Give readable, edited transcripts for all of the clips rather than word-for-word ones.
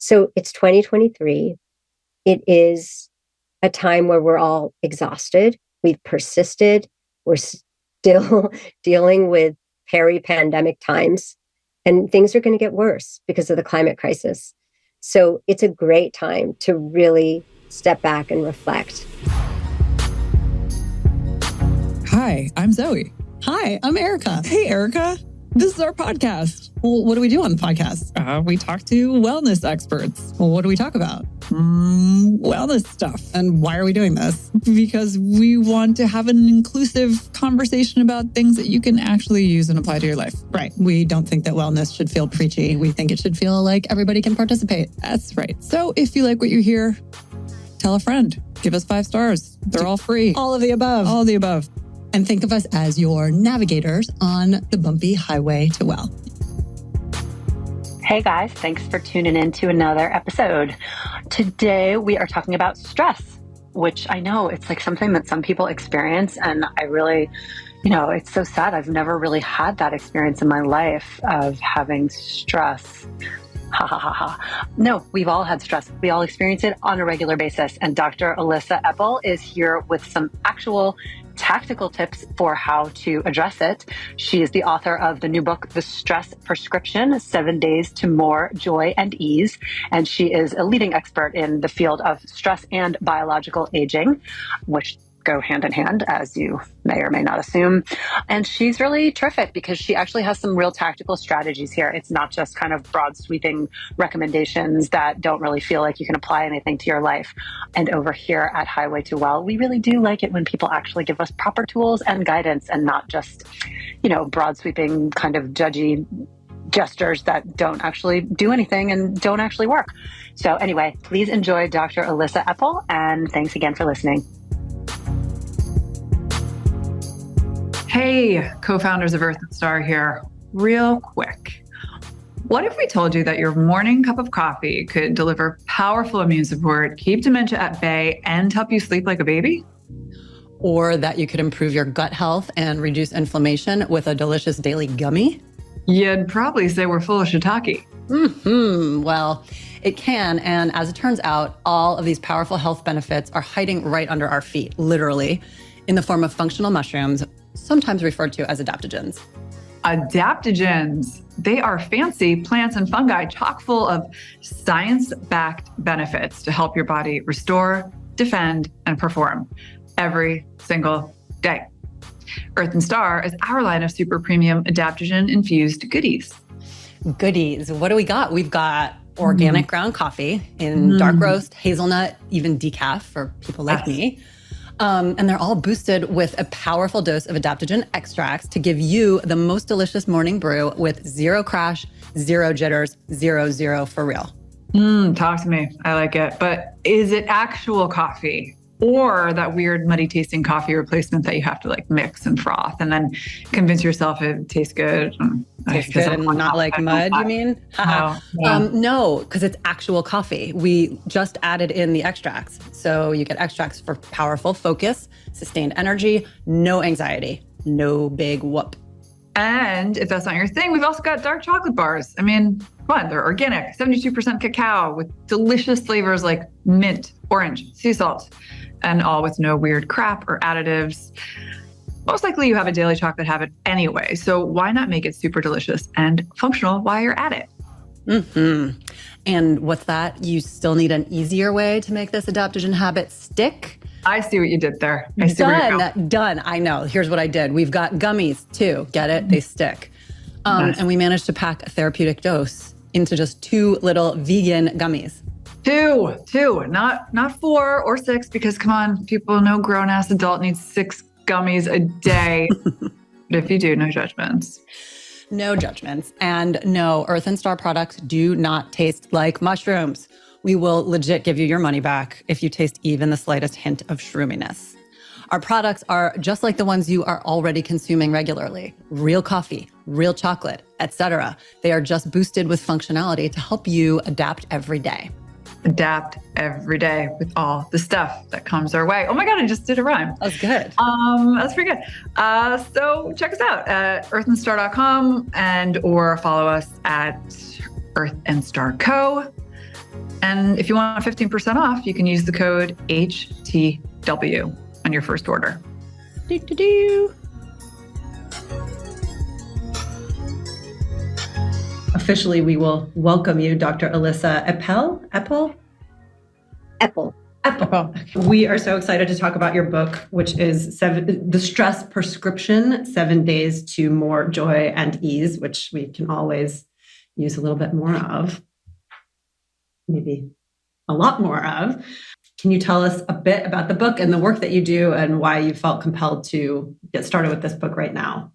So it's 2023. It is a time where we're all exhausted. We've persisted. We're still dealing with peri-pandemic times, and things are going to get worse because of the climate crisis. So it's a great time to really step back and reflect. Hi, I'm Zoe. Hi, I'm Erica. Hey, Erica. This is our podcast. Well, what do we do on the podcast? We talk to wellness experts. Well, what do we talk about? Wellness stuff. And why are we doing this? Because we want to have an inclusive conversation about things that you can actually use and apply to your life. Right. We don't think that wellness should feel preachy. We think it should feel like everybody can participate. That's right. So if you like what you hear, tell a friend. Give us 5 stars. They're all free. All of the above. All of the above. And think of us as your navigators on the bumpy highway to well. Hey guys, thanks for tuning in to another episode. Today we are talking about stress, which I know it's like something that some people experience, and I really, it's so sad. I've never really had that experience in my life of having stress. Ha ha ha ha. No, we've all had stress. We all experience it on a regular basis. And Dr. Elissa Epel is here with some actual tactical tips for how to address it. She is the author of the new book, The Stress Prescription, 7 Days to More Joy and Ease. And she is a leading expert in the field of stress and biological aging, which go hand in hand, as you may or may not assume. And she's really terrific because she actually has some real tactical strategies here. It's not just kind of broad sweeping recommendations that don't really feel like you can apply anything to your life. And over here at Highway to Well, we really do like it when people actually give us proper tools and guidance and not just, broad sweeping kind of judgy gestures that don't actually do anything and don't actually work. So anyway, please enjoy Dr. Elissa Epel, and thanks again for listening. Hey, co-founders of Earth and Star here. Real quick. What if we told you that your morning cup of coffee could deliver powerful immune support, keep dementia at bay, and help you sleep like a baby? Or that you could improve your gut health and reduce inflammation with a delicious daily gummy? You'd probably say we're full of shiitake. Well, it can. And as it turns out, all of these powerful health benefits are hiding right under our feet, literally, in the form of functional mushrooms, sometimes referred to as adaptogens. Adaptogens. They are fancy plants and fungi chock full of science-backed benefits to help your body restore, defend, and perform every single day. Earth and Star is our line of super premium adaptogen-infused goodies. Goodies. What do we got? We've got organic ground coffee in dark roast, hazelnut, even decaf for people like me. And they're all boosted with a powerful dose of adaptogen extracts to give you the most delicious morning brew with zero crash, zero jitters, zero for real. Talk to me. I like it. But is it actual coffee or that weird muddy tasting coffee replacement that you have to mix and froth and then convince yourself it tastes good? Tastes good and not like mud, you mean? No, because it's actual coffee. We just added in the extracts. So you get extracts for powerful focus, sustained energy, no anxiety, no big whoop. And if that's not your thing, we've also got dark chocolate bars. I mean, come on, they're organic, 72% cacao with delicious flavors like mint, orange, sea salt, and all with no weird crap or additives. Most likely you have a daily chocolate habit anyway, so why not make it super delicious and functional while you're at it? And what's that? You still need an easier way to make this adaptogen habit stick? I see what you did there. I see where you're going. Done. I know. Here's what I did. We've got gummies too. Get it? They stick. Nice. And we managed to pack a therapeutic dose into just 2 little vegan gummies. Two, not 4 or 6, because come on, people, no grown-ass adult needs 6 gummies a day. But if you do, no judgments. No judgments. And no, Earth and Star products do not taste like mushrooms. We will legit give you your money back if you taste even the slightest hint of shroominess. Our products are just like the ones you are already consuming regularly. Real coffee, real chocolate, etc. They are just boosted with functionality to help you adapt every day. Adapt every day with all the stuff that comes our way. Oh my God, I just did a rhyme. That was good. That's pretty good. So check us out at earthandstar.com or follow us at Earth and Star Co. And if you want 15% off, you can use the code HTW on your first order. Officially, we will welcome you, Dr. Elissa Epel. Epel. We are so excited to talk about your book, which is The Stress Prescription, 7 Days to More Joy and Ease, which we can always use a little bit more of, maybe a lot more of. Can you tell us a bit about the book and the work that you do and why you felt compelled to get started with this book right now?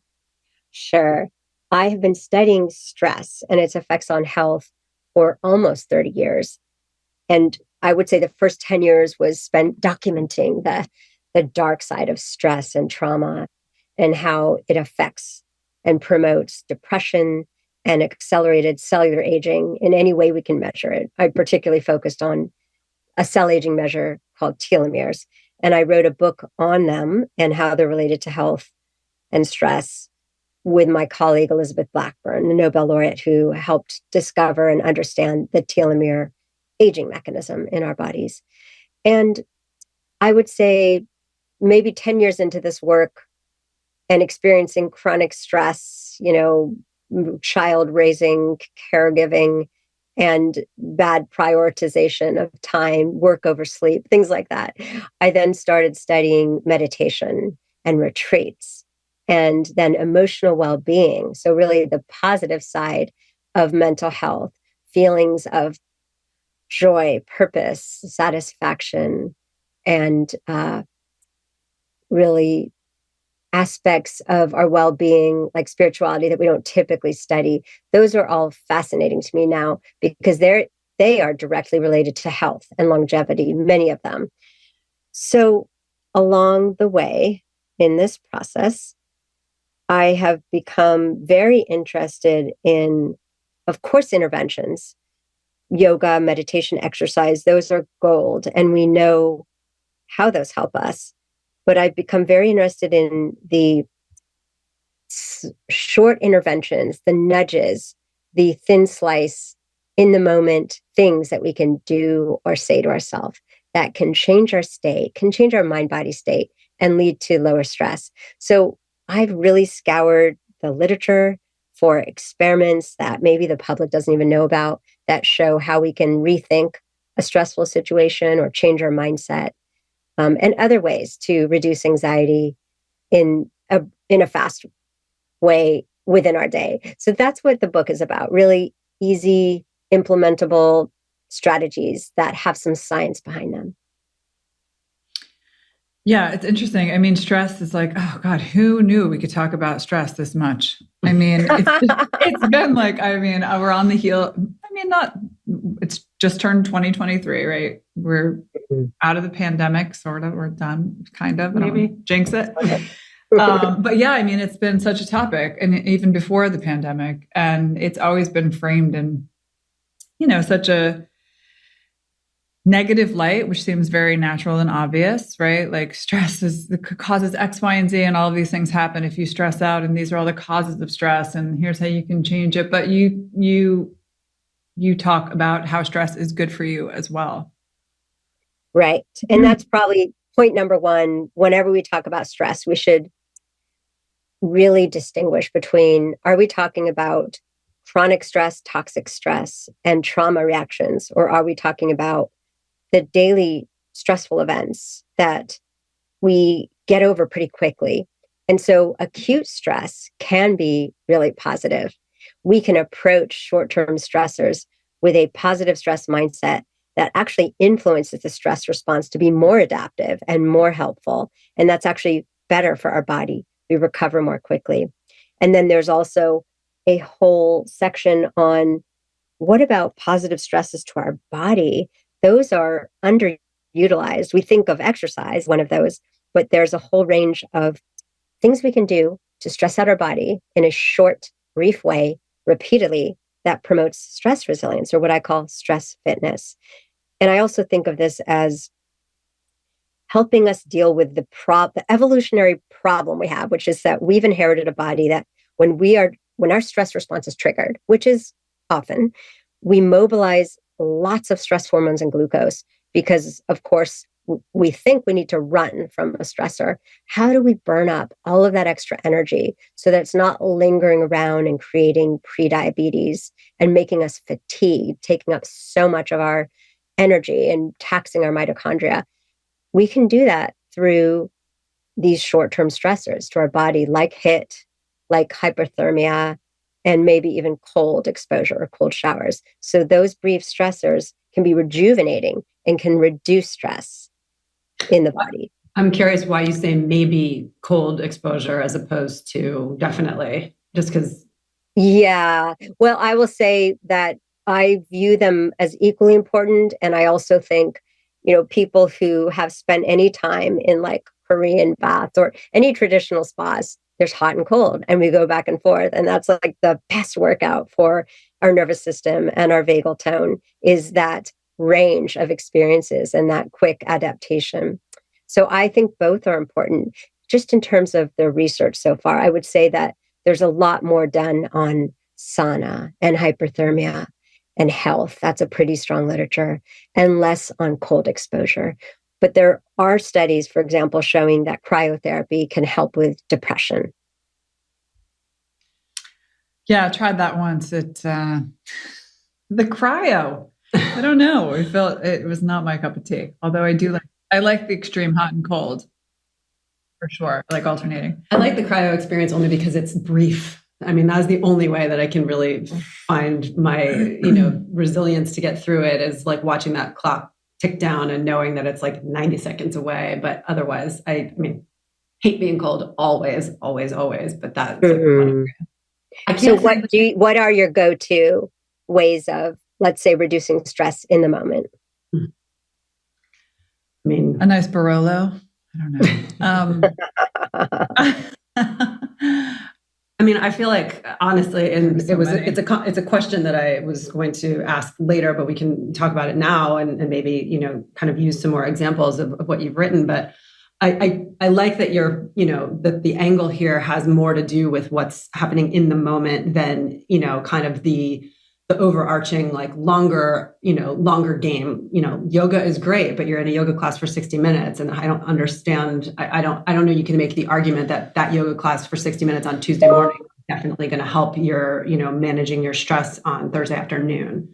Sure. I have been studying stress and its effects on health for almost 30 years. And I would say the first 10 years was spent documenting the dark side of stress and trauma and how it affects and promotes depression and accelerated cellular aging in any way we can measure it. I particularly focused on a cell aging measure called telomeres. And I wrote a book on them and how they're related to health and stress with my colleague, Elizabeth Blackburn, the Nobel laureate who helped discover and understand the telomere aging mechanism in our bodies. And I would say maybe 10 years into this work and experiencing chronic stress, child raising, caregiving, and bad prioritization of time, work over sleep, things like that. I then started studying meditation and retreats and then emotional well-being. So really the positive side of mental health, feelings of joy, purpose, satisfaction, and really aspects of our well-being, like spirituality, that we don't typically study. Those are all fascinating to me now because they are directly related to health and longevity, many of them. So along the way in this process, I have become very interested in, of course, interventions. Yoga, meditation, exercise, those are gold. And we know how those help us. But I've become very interested in the short interventions, the nudges, the thin slice, in the moment things that we can do or say to ourselves that can change our state, can change our mind-body state and lead to lower stress. So I've really scoured the literature for experiments that maybe the public doesn't even know about that show how we can rethink a stressful situation or change our mindset, and other ways to reduce anxiety in a fast way within our day. So that's what the book is about, really easy, implementable strategies that have some science behind them. Yeah, it's interesting. I mean, stress is like, oh God, who knew we could talk about stress this much? I mean, it's been like, we're on the heel. It's just turned 2023, right? We're out of the pandemic, sort of. We're done, kind of. Maybe jinx it. But yeah, it's been such a topic, and even before the pandemic, and it's always been framed in, such a negative light, which seems very natural and obvious, right? Like stress causes X, Y, and Z, and all of these things happen if you stress out, and these are all the causes of stress, and here's how you can change it. But you talk about how stress is good for you as well. Right. And that's probably point number one. Whenever we talk about stress, we should really distinguish between, are we talking about chronic stress, toxic stress, and trauma reactions, or are we talking about the daily stressful events that we get over pretty quickly? And so acute stress can be really positive. We can approach short-term stressors with a positive stress mindset that actually influences the stress response to be more adaptive and more helpful. And that's actually better for our body. We recover more quickly. And then there's also a whole section on what about positive stresses to our body? Those are underutilized. We think of exercise, one of those, but there's a whole range of things we can do to stress out our body in a short, brief way, repeatedly, that promotes stress resilience, or what I call stress fitness. And I also think of this as helping us deal with the evolutionary problem we have, which is that we've inherited a body that when our stress response is triggered, which is often, we mobilize lots of stress hormones and glucose because, of course, we think we need to run from a stressor. How do we burn up all of that extra energy so that it's not lingering around and creating prediabetes and making us fatigued, taking up so much of our energy and taxing our mitochondria? We can do that through these short-term stressors to our body, like HIIT, like hyperthermia, and maybe even cold exposure or cold showers. So those brief stressors can be rejuvenating and can reduce stress in the body. I'm curious why you say maybe cold exposure as opposed to definitely, just because. Yeah. Well, I will say that I view them as equally important. And I also think, people who have spent any time in like Korean baths or any traditional spas, there's hot and cold, and we go back and forth. And that's like the best workout for our nervous system and our vagal tone, is that range of experiences and that quick adaptation. So I think both are important. Just in terms of the research so far, I would say that there's a lot more done on sauna and hyperthermia and health. That's a pretty strong literature, and less on cold exposure. But there are studies, for example, showing that cryotherapy can help with depression. Yeah, I tried that once. The cryo. I don't know. I felt it was not my cup of tea. Although I like the extreme hot and cold for sure. I like alternating. I like the cryo experience only because it's brief. I mean, that's the only way that I can really find my, resilience to get through it, is like watching that clock tick down and knowing that it's like 90 seconds away. But otherwise, I mean, hate being cold always, always, always. But that's so what are your go-to ways of, let's say, reducing stress in the moment? I mean, a nice Barolo. I don't know. I mean, I feel like honestly, and it's a question that I was going to ask later, but we can talk about it now and maybe, kind of use some more examples of what you've written. But I like that that the angle here has more to do with what's happening in the moment than, kind of the overarching, like longer game. Yoga is great, but you're in a yoga class for 60 minutes. And I don't understand. I don't know. You can make the argument that yoga class for 60 minutes on Tuesday morning is definitely going to help your, managing your stress on Thursday afternoon.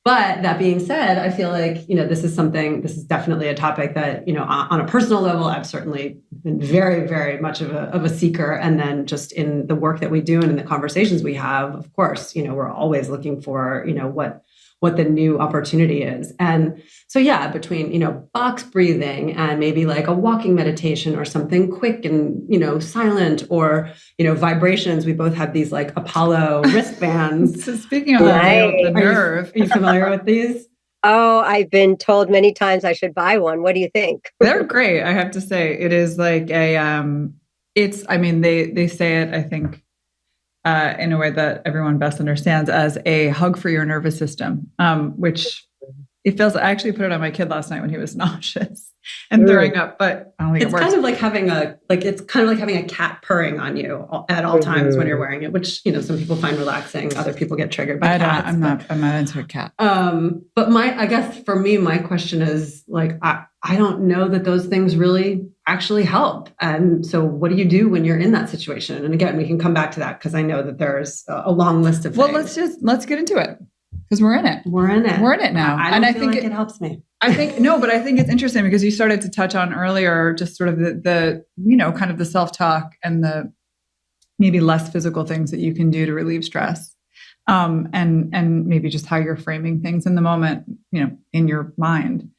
But that being said, I feel like, this is definitely a topic that, on a personal level, I've certainly been very, very much of a seeker. And then just in the work that we do and in the conversations we have, of course, we're always looking for, what the new opportunity is. And so, yeah, between, box breathing and maybe like a walking meditation or something quick and, silent, or, vibrations. We both have these like Apollo wristbands. So speaking of the nerve. Are you familiar with these? Oh, I've been told many times I should buy one. What do you think? They're great. I have to say, it is like they say it, I think, in a way that everyone best understands, as a hug for your nervous system, which it feels. I actually put it on my kid last night when he was nauseous and throwing up, but I don't think it works. Kind of like having a cat purring on you at all times when you're wearing it, which some people find relaxing. Other people get triggered by cats. I'm not into a cat. But I guess for me, my question is like, I don't know that those things really actually help. And so what do you do when you're in that situation? And again, we can come back to that because I know that there's a long list of things. Well, let's get into it, because we're in it. We're in it now. I think it helps me. I think but I think it's interesting because you started to touch on earlier, just sort of the kind of the self-talk and the maybe less physical things that you can do to relieve stress. And maybe just how you're framing things in the moment, in your mind.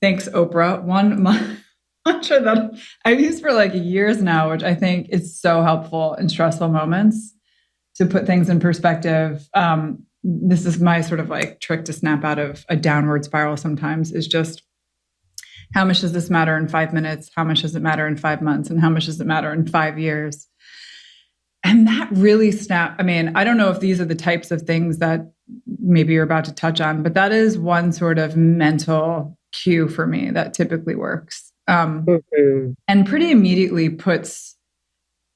Thanks, Oprah. One mantra that I've used for like years now, which I think is so helpful in stressful moments to put things in perspective. This is my sort of like trick to snap out of a downward spiral sometimes, is just, how much does this matter in 5 minutes? How much does it matter in 5 months? And how much does it matter in 5 years? And that really I don't know if these are the types of things that maybe you're about to touch on, but that is one sort of mental cue for me that typically works. And pretty immediately puts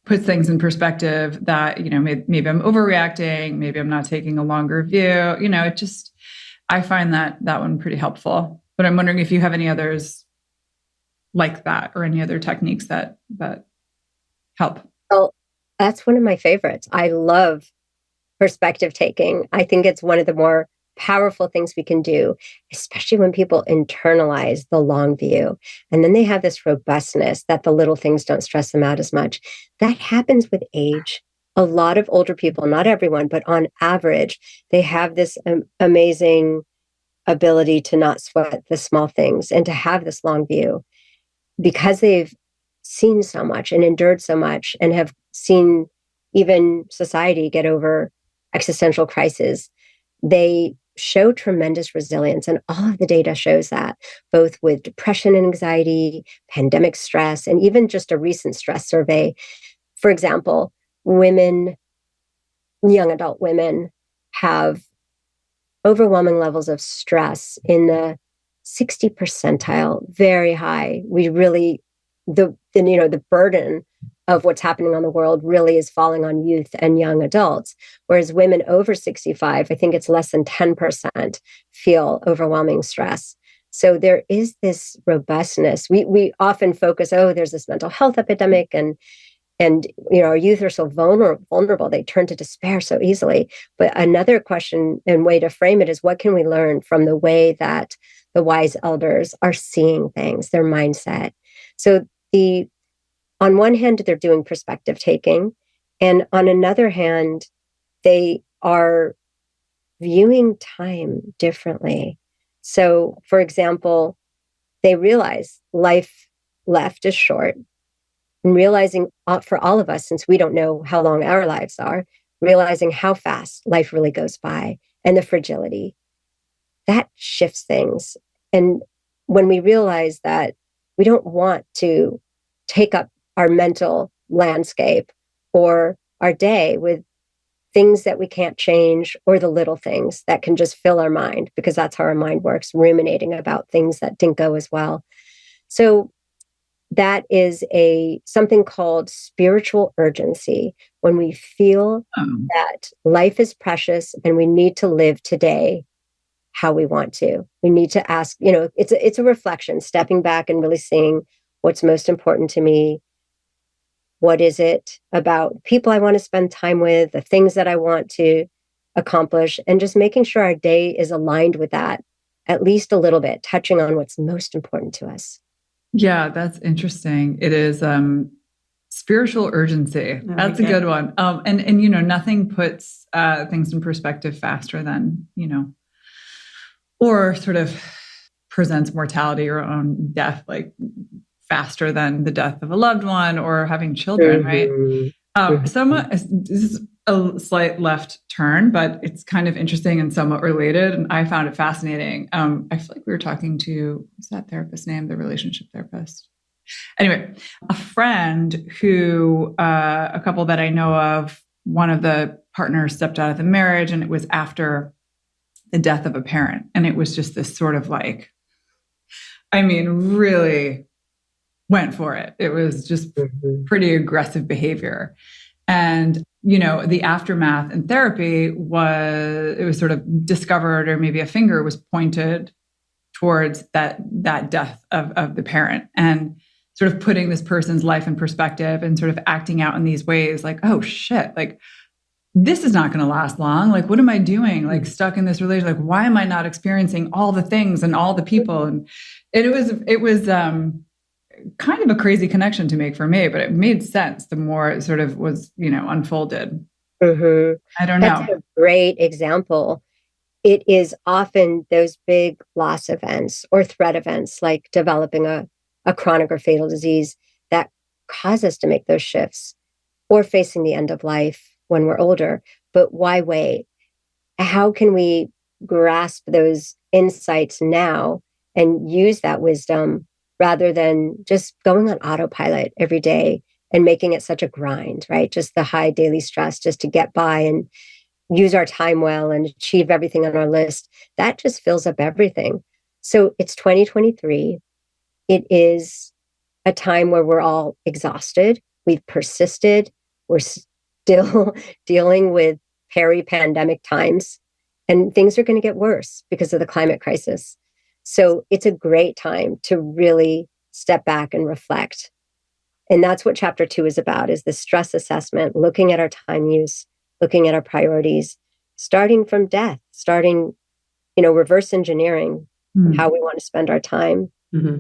puts things in perspective that, maybe I'm overreacting, maybe I'm not taking a longer view. I find that one pretty helpful. But I'm wondering if you have any others like that or any other techniques that help. Well, that's one of my favorites. I love perspective taking. I think it's one of the more powerful things we can do, especially when people internalize the long view. And then they have this robustness that the little things don't stress them out as much. That happens with age. A lot of older people, not everyone, but on average, they have this amazing ability to not sweat the small things and to have this long view because they've seen so much and endured so much and have seen even society get over existential crisis. They show tremendous resilience, and all of the data shows that, both with depression and anxiety, pandemic stress, and even just a recent stress survey. For example, women, young adult women, have overwhelming levels of stress in the 60 percentile, very high. We really, the burden of what's happening on the world really is falling on youth and young adults. Whereas women over 65, I think it's less than 10% feel overwhelming stress. So there is this robustness. We often focus, there's this mental health epidemic and our youth are so vulnerable, they turn to despair so easily. But another question and way to frame it is, what can we learn from the way that the wise elders are seeing things, their mindset? So on one hand, they're doing perspective taking, and on another hand, they are viewing time differently. So, for example, they realize life left is short, and realizing for all of us, since we don't know how long our lives are, realizing how fast life really goes by and the fragility, that shifts things. And when we realize that we don't want to take up our mental landscape or our day with things that we can't change, or the little things that can just fill our mind, because that's how our mind works, ruminating about things that didn't go as well. So that is something called spiritual urgency, when we feel that life is precious and we need to live today how we want to. We need to ask, it's a reflection, stepping back and really seeing what's most important to me. What is it about people I want to spend time with, the things that I want to accomplish, and just making sure our day is aligned with that, at least a little bit, touching on what's most important to us. Yeah, that's interesting. It is spiritual urgency. That's a good one. And nothing puts things in perspective faster than, or sort of presents mortality or own death, like faster than the death of a loved one or having children, right? This is a slight left turn, but it's kind of interesting and somewhat related. And I found it fascinating. I feel like we were talking to, what's that therapist's name? The relationship therapist. Anyway, a friend who, a couple that I know of, one of the partners stepped out of the marriage, and it was after the death of a parent. And it was just this sort of really went for it. It was just pretty aggressive behavior. And, the aftermath in therapy it was sort of discovered, or maybe a finger was pointed towards that death of the parent, and sort of putting this person's life in perspective and sort of acting out in these ways like, oh shit, like this is not going to last long. Like, what am I doing? Like stuck in this relationship. Like, why am I not experiencing all the things and all the people? And it was kind of a crazy connection to make for me, but it made sense the more it sort of was, unfolded. I don't know. That's a great example. It is often those big loss events or threat events, like developing a chronic or fatal disease, that cause us to make those shifts, or facing the end of life when we're older. But why wait? How can we grasp those insights now and use that wisdom, rather than just going on autopilot every day and making it such a grind, right? Just the high daily stress just to get by and use our time well and achieve everything on our list. That just fills up everything. So it's 2023. It is a time where we're all exhausted. We've persisted. We're still dealing with peri-pandemic times, and things are going to get worse because of the climate crisis. So it's a great time to really step back and reflect. And that's what chapter 2 is about, is the stress assessment, looking at our time use, looking at our priorities, starting from death, starting, reverse engineering how we want to spend our time. Mm-hmm.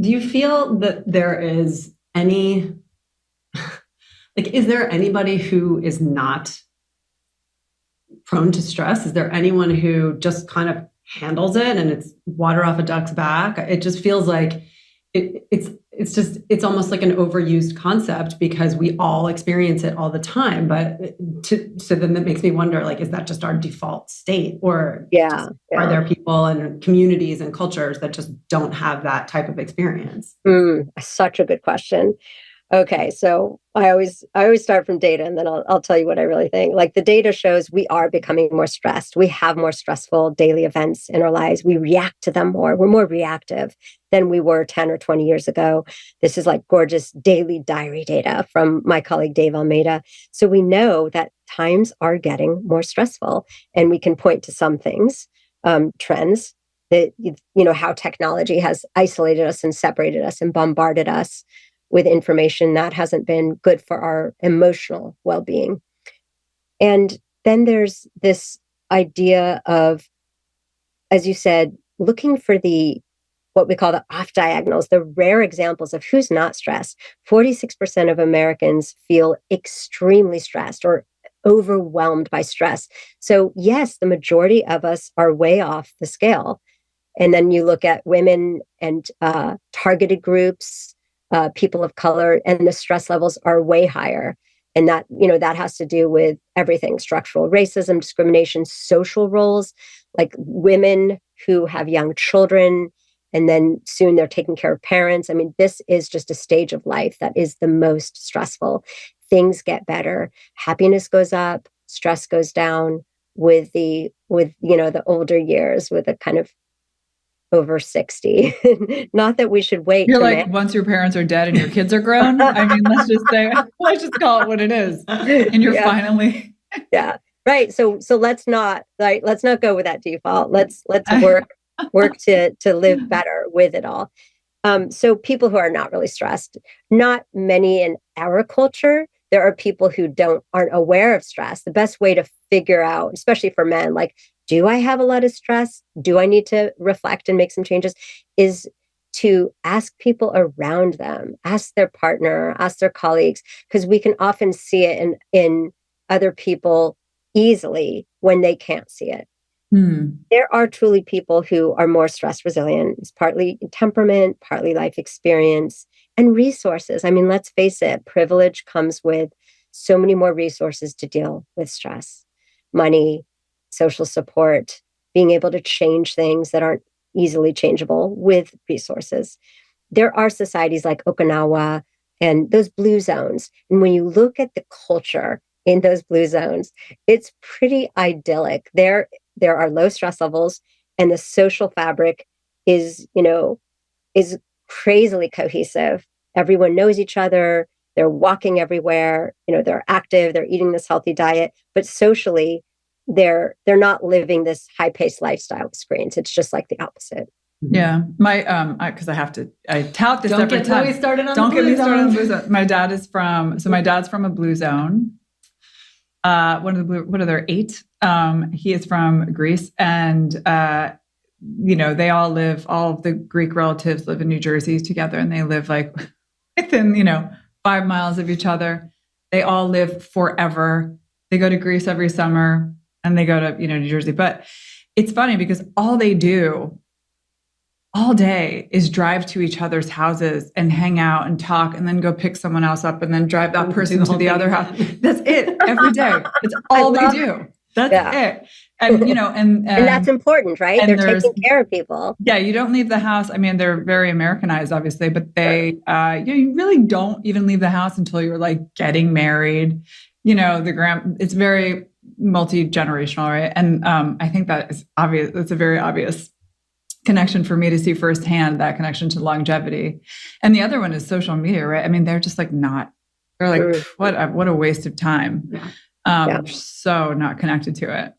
Do you feel that there is any, is there anybody who is not prone to stress? Is there anyone who just kind of handles it and it's water off a duck's back? It just feels like it's almost like an overused concept because we all experience it all the time. But so then that makes me wonder, is that just our default state, or are there people and communities and cultures that just don't have that type of experience? Such a good question. Okay, so I always start from data, and then I'll tell you what I really think. The data shows we are becoming more stressed. We have more stressful daily events in our lives. We react to them more. We're more reactive than we were 10 or 20 years ago. This is gorgeous daily diary data from my colleague Dave Almeida. So we know that times are getting more stressful, and we can point to some things, trends that, how technology has isolated us and separated us and bombarded us with information that hasn't been good for our emotional well-being. And then there's this idea of, as you said, looking for what we call the off diagonals, the rare examples of who's not stressed. 46% of Americans feel extremely stressed or overwhelmed by stress. So yes, the majority of us are way off the scale. And then you look at women and targeted groups, people of color, and the stress levels are way higher. And that, that has to do with everything: structural racism, discrimination, social roles, like women who have young children, and then soon they're taking care of parents. I mean, this is just a stage of life that is the most stressful. Things get better. Happiness goes up, stress goes down with the older years, with a kind of over 60. Not that we should wait. You're once your parents are dead and your kids are grown. I mean, let's just call it what it is. And you're finally. Yeah. Right. So let's not go with that default. Let's work to live better with it all. So people who are not really stressed, not many in our culture. There are people who aren't aware of stress. The best way to figure out, especially for men, do I have a lot of stress? Do I need to reflect and make some changes? Is to ask people around them, ask their partner, ask their colleagues, because we can often see it in other people easily when they can't see it. There are truly people who are more stress resilient. It's partly temperament, partly life experience, and resources. I mean, let's face it, privilege comes with so many more resources to deal with stress: money, social support, being able to change things that aren't easily changeable with resources. There are societies like Okinawa and those blue zones. And when you look at the culture in those blue zones, it's pretty idyllic. There are low stress levels, and the social fabric is crazily cohesive. Everyone knows each other. They're walking everywhere. They're active. They're eating this healthy diet, but socially, they're not living this high-paced lifestyle with screens. It's just the opposite. Yeah, my because I tout this every time. Don't get me started on the blue zone. My dad's from a blue zone. What are there, 8? He is from Greece, and they all of the Greek relatives live in New Jersey together, and they live within 5 miles of each other. They all live forever. They go to Greece every summer, and they go to New Jersey. But it's funny because all they do all day is drive to each other's houses and hang out and talk, and then go pick someone else up and then drive that person to the other house. That's it every day. That's all they do. That's it. And, and that's important, right? They're taking care of people. Yeah. You don't leave the house. I mean, they're very Americanized, obviously, but they, you really don't even leave the house until you're getting married. It's very multi-generational, right? And I think that is obvious. That's a very obvious connection for me to see firsthand, that connection to longevity. And the other one is social media, right? I mean, they're just not They're like, what a waste of time. Yeah. So not connected to it.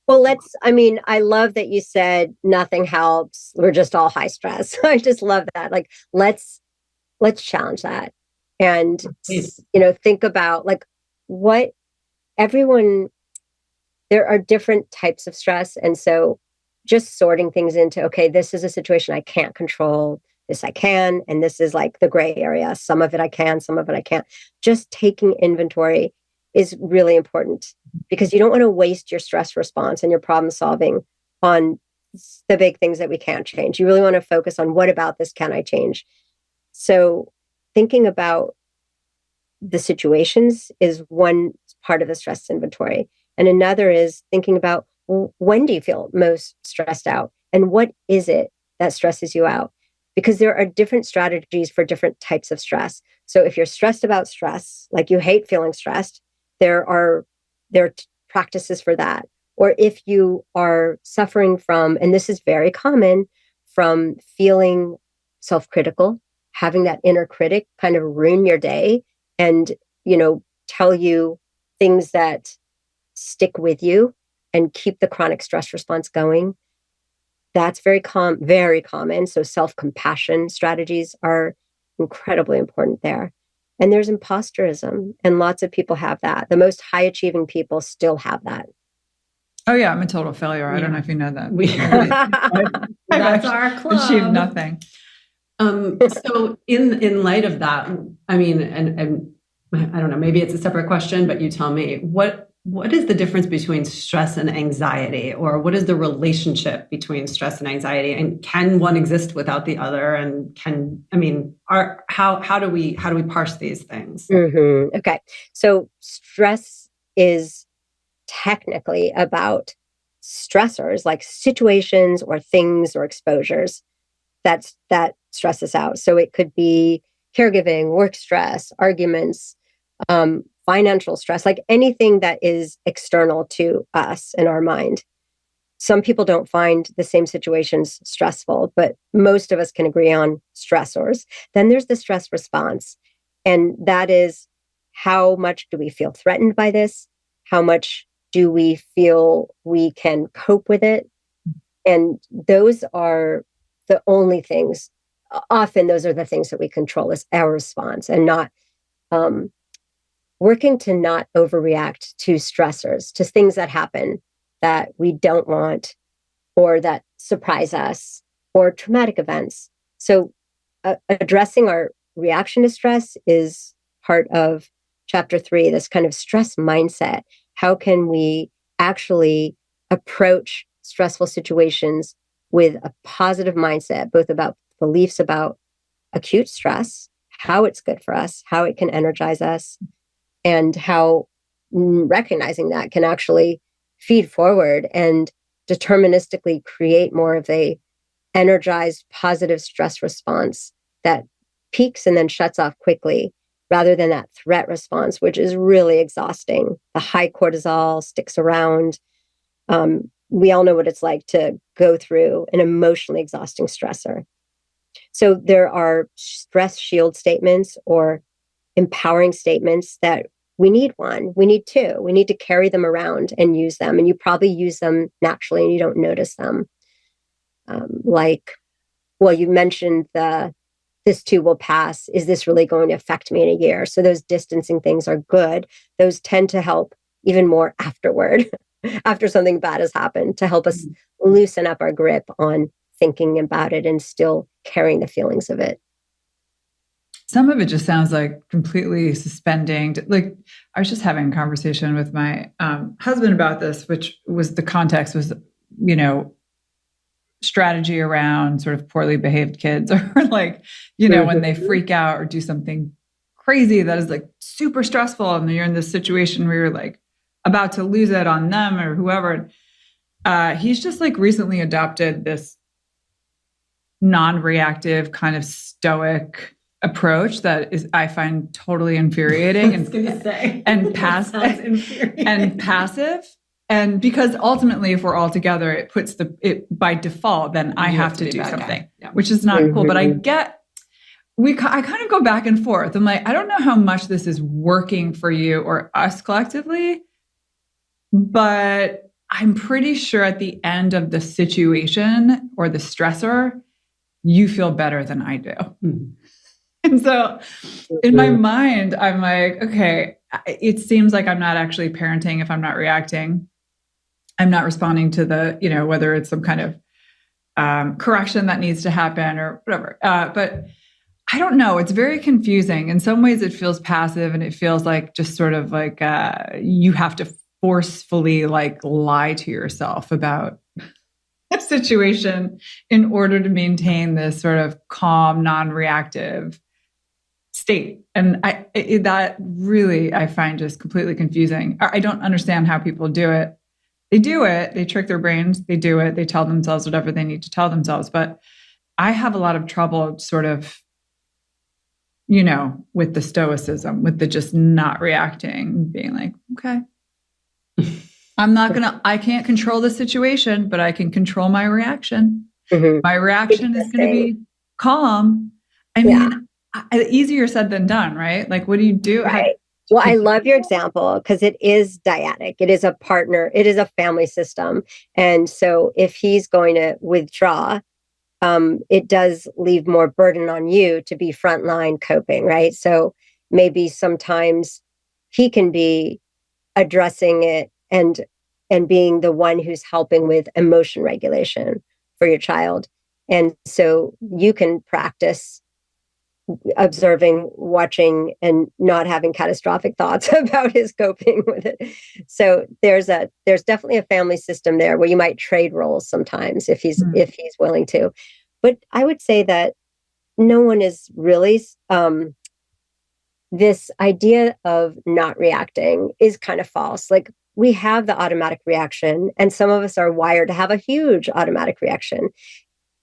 Well, I love that you said nothing helps. We're just all high stress. I just love that. Like, let's challenge that. And, think about like what everyone, there are different types of stress. And so just sorting things into, okay, this is a situation I can't control. This I can. And this is like the gray area. Some of it I can, some of it I can't. Just taking inventory is really important because you don't want to waste your stress response and your problem solving on the big things that we can't change. You really want to focus on what about this can I change? So thinking about the situations is one part of the stress inventory. And another is thinking about, well, when do you feel most stressed out? And what is it that stresses you out? Because there are different strategies for different types of stress. So if you're stressed about stress, like you hate feeling stressed, there are practices for that. Or if you are suffering from, and this is very common, from feeling self-critical, having that inner critic kind of ruin your day and, tell you things that stick with you and keep the chronic stress response going. That's very common. So self-compassion strategies are incredibly important there. And there's imposterism, and lots of people have that. The most high achieving people still have that. Oh yeah, I'm a total failure. I don't know if you know that. That's our club. Achieved nothing. So in light of that, I mean, and I don't know, maybe it's a separate question, but you tell me, what is the difference between stress and anxiety, or what is the relationship between stress and anxiety, and can one exist without the other? And how do we parse these things? Mm-hmm. Okay. So stress is technically about stressors like situations or things or exposures that stress us out. So it could be caregiving, work stress, arguments, financial stress, like anything that is external to us in our mind. Some people don't find the same situations stressful, but most of us can agree on stressors. Then there's the stress response. And that is, how much do we feel threatened by this? How much do we feel we can cope with it? And those are the only things. Often those are the things that we control, is our response, and not working to not overreact to stressors, to things that happen that we don't want or that surprise us, or traumatic events. So addressing our reaction to stress is part of chapter 3, this kind of stress mindset. How can we actually approach stressful situations with a positive mindset, both about beliefs about acute stress, how it's good for us, how it can energize us, and how recognizing that can actually feed forward and deterministically create more of a energized, positive stress response that peaks and then shuts off quickly, rather than that threat response, which is really exhausting. The high cortisol sticks around. We all know what it's like to go through an emotionally exhausting stressor. So there are stress shield statements or empowering statements that we need one, we need two, we need to carry them around and use them. And you probably use them naturally and you don't notice them. You mentioned this too will pass. Is this really going to affect me in a year? So those distancing things are good. Those tend to help even more afterward, after something bad has happened, to help us loosen up our grip on thinking about it and still carrying the feelings of it. Some of it just sounds like completely suspending. Like, I was just having a conversation with my husband about this, which was the context was, strategy around sort of poorly behaved kids, or like, when they freak out or do something crazy that is like super stressful, and you're in this situation where you're like about to lose it on them or whoever. He's just like recently adopted this non-reactive kind of stoic approach that is, I find, totally infuriating and passive. And because ultimately, if we're all together, it puts it by default, then I have to do something, which is not cool. But I get I kind of go back and forth. I'm like, I don't know how much this is working for you or us collectively, but I'm pretty sure at the end of the situation or the stressor, you feel better than I do. Mm-hmm. And so in my mind, I'm like, okay, it seems like I'm not actually parenting if I'm not reacting. I'm not responding to the, whether it's some kind of correction that needs to happen or whatever. But I don't know. It's very confusing. In some ways, it feels passive and it feels like just sort of like you have to forcefully like lie to yourself about a situation in order to maintain this sort of calm, non-reactive state. And that really, I find just completely confusing. I don't understand how people do it. They do it. They trick their brains. They do it. They tell themselves whatever they need to tell themselves. But I have a lot of trouble sort of, with the stoicism, with the just not reacting, being like, okay, I can't control the situation, but I can control my reaction. Mm-hmm. My reaction is going to be calm. I mean, easier said than done, right? Like, what do you do? Right. Well, I love your example because it is dyadic. It is a partner. It is a family system. And so if he's going to withdraw, it does leave more burden on you to be frontline coping, right? So maybe sometimes he can be addressing it and being the one who's helping with emotion regulation for your child. And so you can practice observing, watching, and not having catastrophic thoughts about his coping with it. So there's definitely a family system there where you might trade roles sometimes if he's willing to. But I would say that no one is really this idea of not reacting is kind of false. Like we have the automatic reaction, and some of us are wired to have a huge automatic reaction,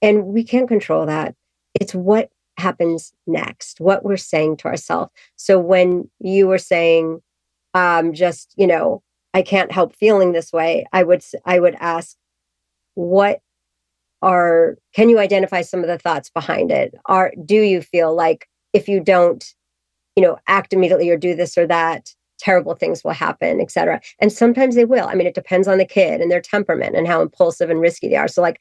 and we can't control that. It's what happens next, what we're saying to ourselves. So when you were saying, I can't help feeling this way, I would ask, can you identify some of the thoughts behind it? Do you feel like if you don't, act immediately or do this or that, terrible things will happen, et cetera? And sometimes they will. I mean, it depends on the kid and their temperament and how impulsive and risky they are. So like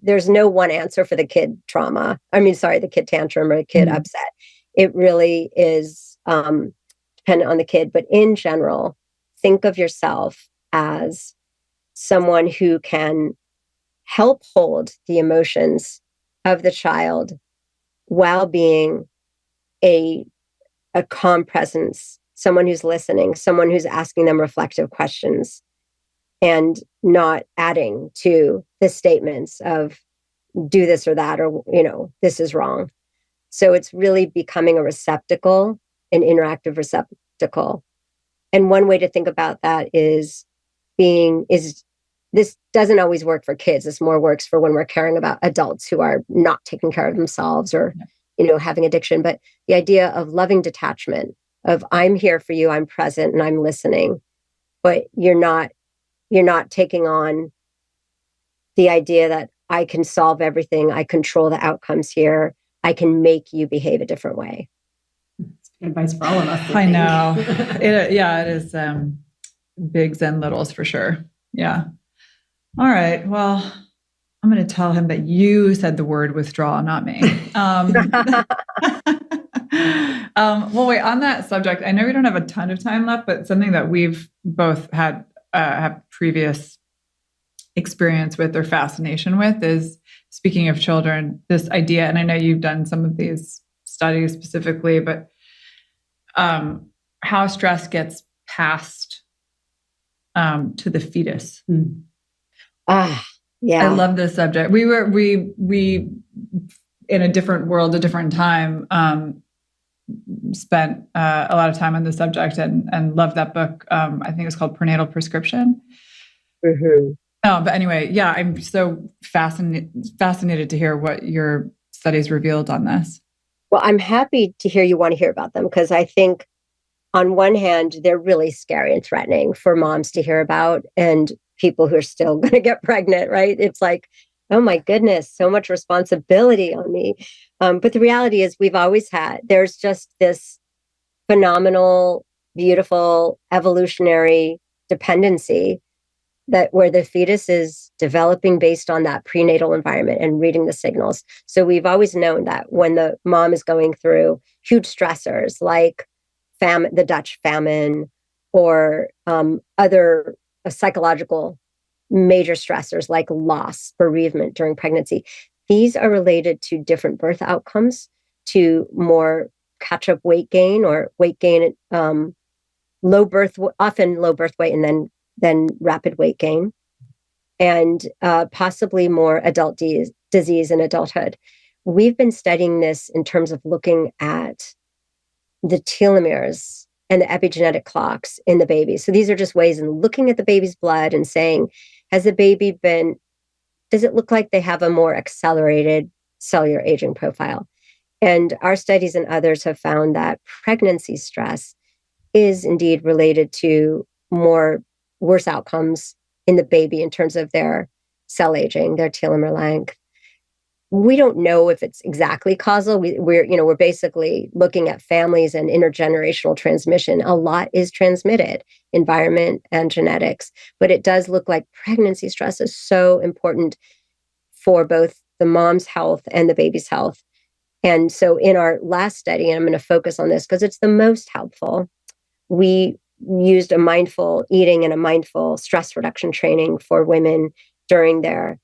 there's no one answer for the kid trauma. The kid tantrum or the kid upset. It really is dependent on the kid. But in general, think of yourself as someone who can help hold the emotions of the child while being a calm presence, someone who's listening, someone who's asking them reflective questions, and not adding to the statements of do this or that, or, this is wrong. So it's really becoming a receptacle, an interactive receptacle. And one way to think about that is this doesn't always work for kids. This more works for when we're caring about adults who are not taking care of themselves or, having addiction. But the idea of loving detachment, of I'm here for you, I'm present and I'm listening, but you're not taking on the idea that I can solve everything. I control the outcomes here. I can make you behave a different way. It's good advice for all of us. I know. It is bigs and littles for sure. Yeah. All right. Well, I'm going to tell him that you said the word withdraw, not me. Well, wait, on that subject, I know we don't have a ton of time left, but something that we've both had have previous experience with or fascination with is, speaking of children, this idea, and I know you've done some of these studies specifically, but how stress gets passed to the fetus. Yeah. I love this subject. We in a different world, a different time, spent a lot of time on the subject and loved that book. I think it's called Prenatal Prescription. Mm-hmm. But anyway, yeah, I'm so fascinated to hear what your studies revealed on this. Well, I'm happy to hear you want to hear about them, because I think on one hand, they're really scary and threatening for moms to hear about, and people who are still going to get pregnant, right? It's like, Oh my goodness, so much responsibility on me. But the reality is, there's just this phenomenal, beautiful, evolutionary dependency that where the fetus is developing based on that prenatal environment and reading the signals. So we've always known that when the mom is going through huge stressors like the Dutch famine, or other psychological major stressors like loss, bereavement during pregnancy, these are related to different birth outcomes, to more catch up weight gain or weight gain, often low birth weight, and then rapid weight gain, and possibly more adult disease in adulthood. We've been studying this in terms of looking at the telomeres and the epigenetic clocks in the baby. So these are just ways in looking at the baby's blood and saying, does it look like they have a more accelerated cellular aging profile? And our studies and others have found that pregnancy stress is indeed related to worse outcomes in the baby in terms of their cell aging, their telomere length. We don't know if it's exactly causal. We're basically looking at families and intergenerational transmission. A lot is transmitted, environment and genetics, but it does look like pregnancy stress is so important for both the mom's health and the baby's health. And so in our last study, and I'm going to focus on this because it's the most helpful, we used a mindful eating and a mindful stress reduction training for women during their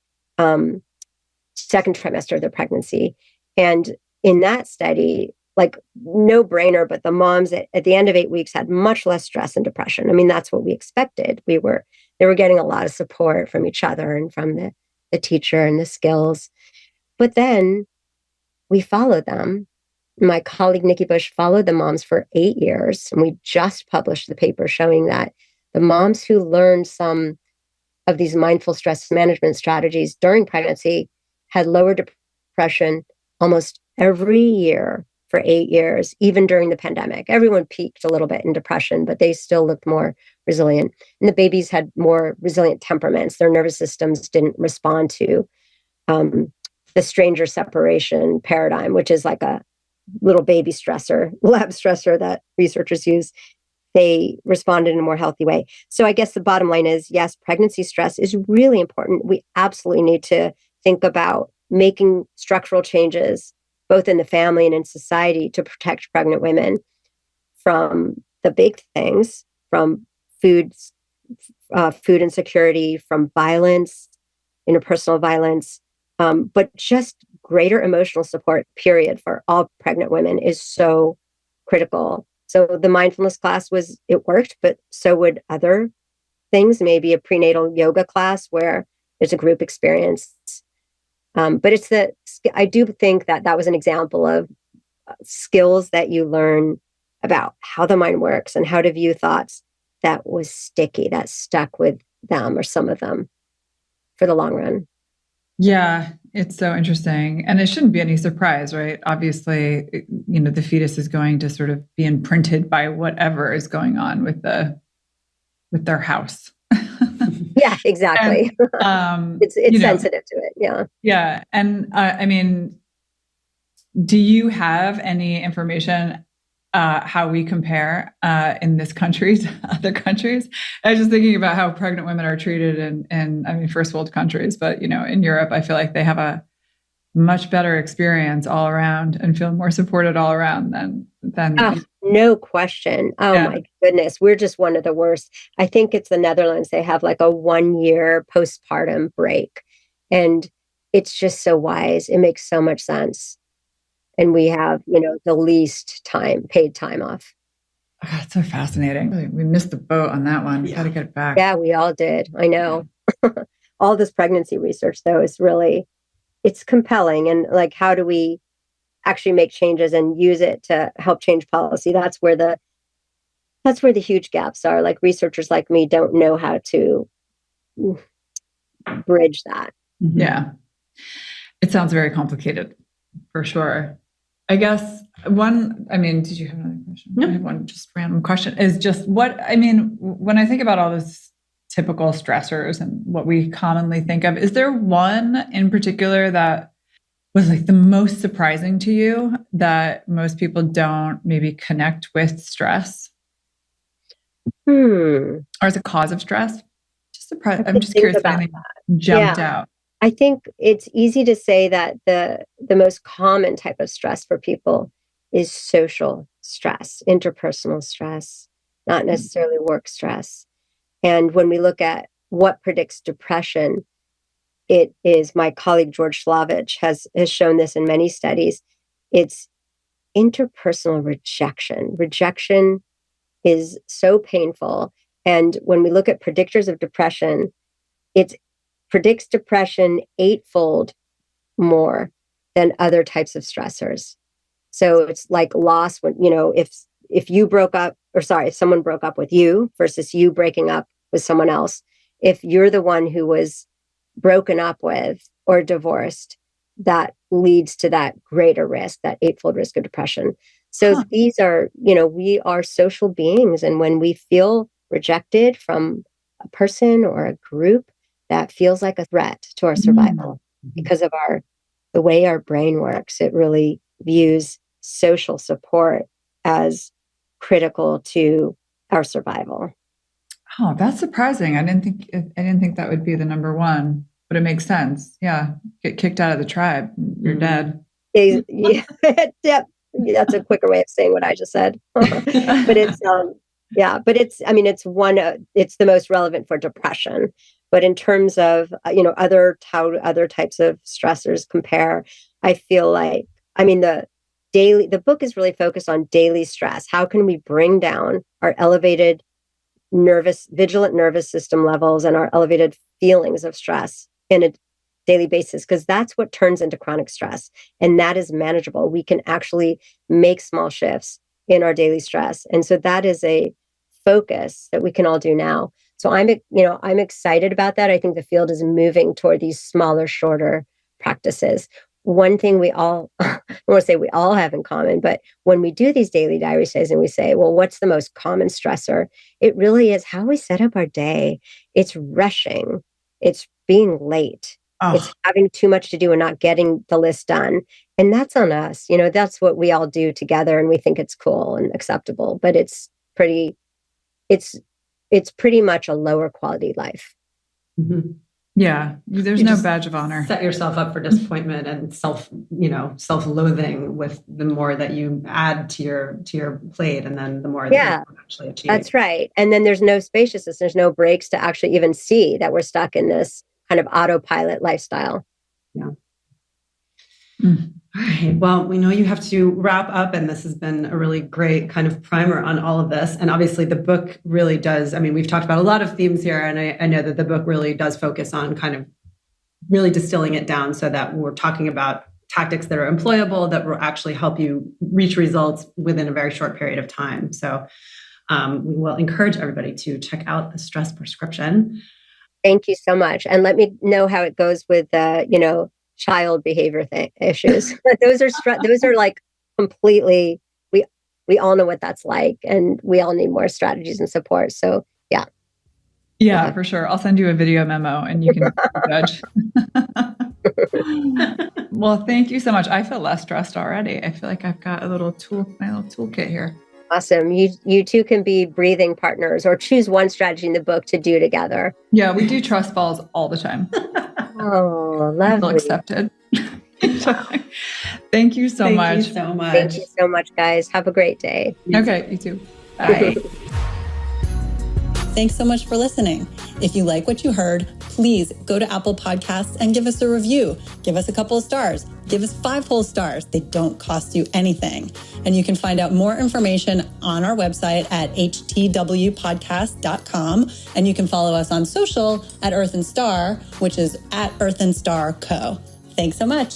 second trimester of their pregnancy. And in that study, like no brainer, but the moms at the end of 8 weeks had much less stress and depression. I mean, that's what we expected. They were getting a lot of support from each other and from the teacher and the skills. But then we followed them. My colleague, Nikki Bush, followed the moms for 8 years. And we just published the paper showing that the moms who learned some of these mindful stress management strategies during pregnancy had lower depression almost every year for 8 years, even during the pandemic. Everyone peaked a little bit in depression, but they still looked more resilient. And the babies had more resilient temperaments. Their nervous systems didn't respond to the stranger separation paradigm, which is like a little baby stressor, lab stressor that researchers use. They responded in a more healthy way. So I guess the bottom line is, yes, pregnancy stress is really important. We absolutely need to think about making structural changes, both in the family and in society, to protect pregnant women from the big things, from food insecurity, from violence, interpersonal violence, but just greater emotional support, period, for all pregnant women is so critical. So the mindfulness class it worked, but so would other things, maybe a prenatal yoga class where there's a group experience. But I do think that was an example of skills that you learn about how the mind works and how to view thoughts that was sticky, that stuck with them or some of them for the long run. Yeah, it's so interesting. And it shouldn't be any surprise, right? Obviously, the fetus is going to sort of be imprinted by whatever is going on with their house. Yeah, exactly. And, it's sensitive to it. Yeah. Yeah. And I mean, do you have any information how we compare in this country to other countries? I was just thinking about how pregnant women are treated in first world countries, but in Europe, I feel like they have a much better experience all around and feel more supported all around than no question. Oh yeah. My goodness, we're just one of the worst. I think it's the Netherlands. They have like a 1 year postpartum break, and it's just so wise. It makes so much sense. And we have, the least paid time off. Oh, it's so fascinating. We missed the boat on that one. We got to get it back. Yeah, we all did. I know. Yeah. All this pregnancy research, though, it's compelling. And like, how do we actually make changes and use it to help change policy? That's where the huge gaps are. Like, researchers like me don't know how to bridge that. Yeah. It sounds very complicated, for sure. I guess did you have another question? No. I have one just random question is just when I think about all this typical stressors and what we commonly think of. Is there one in particular that was like the most surprising to you that most people don't maybe connect with stress? Or as a cause of stress? I'm just curious if anything jumped out. I think it's easy to say that the most common type of stress for people is social stress, interpersonal stress, not necessarily work stress. And when we look at what predicts depression, it is, my colleague George Slavich has shown this in many studies. It's interpersonal rejection. Rejection is so painful. And when we look at predictors of depression, it predicts depression 8-fold more than other types of stressors. So it's like loss when, if you broke up, if someone broke up with you versus you breaking up with someone else, if you're the one who was broken up with or divorced, that leads to that greater risk, that 8-fold risk of depression. So these are, we are social beings. And when we feel rejected from a person or a group, that feels like a threat to our survival because of the way our brain works. It really views social support as critical to our survival. Oh, that's surprising. I didn't think that would be the number one, but it makes sense. Yeah. Get kicked out of the tribe. You're dead. Yeah. That's a quicker way of saying what I just said. But it's, it's the most relevant for depression. But in terms of, how other types of stressors compare, I feel like, the book is really focused on daily stress. How can we bring down our elevated vigilant nervous system levels and our elevated feelings of stress in a daily basis? Because that's what turns into chronic stress. And that is manageable. We can actually make small shifts in our daily stress. And so that is a focus that we can all do now. So I'm excited about that. I think the field is moving toward these smaller, shorter practices. One thing we all, I want to say we all have in common, but when we do these daily diary days and we say, well, what's the most common stressor? It really is how we set up our day. It's rushing. It's being late. It's having too much to do and not getting the list done. And that's on us. That's what we all do together and we think it's cool and acceptable, but it's pretty much a lower quality life. Mm-hmm. Yeah. There's no badge of honor. Set yourself up for disappointment and self-loathing with the more that you add to your plate, and then the more that you actually achieve. That's right. And then there's no spaciousness. There's no breaks to actually even see that we're stuck in this kind of autopilot lifestyle. Yeah. All right. Well, we know you have to wrap up, and this has been a really great kind of primer on all of this. And obviously the book really does, we've talked about a lot of themes here, and I know that the book really does focus on kind of really distilling it down so that we're talking about tactics that are employable, that will actually help you reach results within a very short period of time. So we will encourage everybody to check out the Stress Prescription. Thank you so much. And let me know how it goes with child behavior issues. Those are like completely, we all know what that's like, and we all need more strategies and support. So yeah. Yeah, for sure. I'll send you a video memo and you can judge. Well, thank you so much. I feel less stressed already. I feel like I've got my little toolkit here. Awesome. You two can be breathing partners or choose one strategy in the book to do together. Yeah, we do trust falls all the time. Oh, lovely. Accepted. Thank you so much. Thank you so much, guys. Have a great day. Okay, you too. Bye. Thanks so much for listening. If you like what you heard, please go to Apple Podcasts and give us a review. Give us a couple of stars. Give us 5 whole stars. They don't cost you anything. And you can find out more information on our website at htwpodcast.com. And you can follow us on social at Earth and Star, which is at Earth and Star Co. Thanks so much.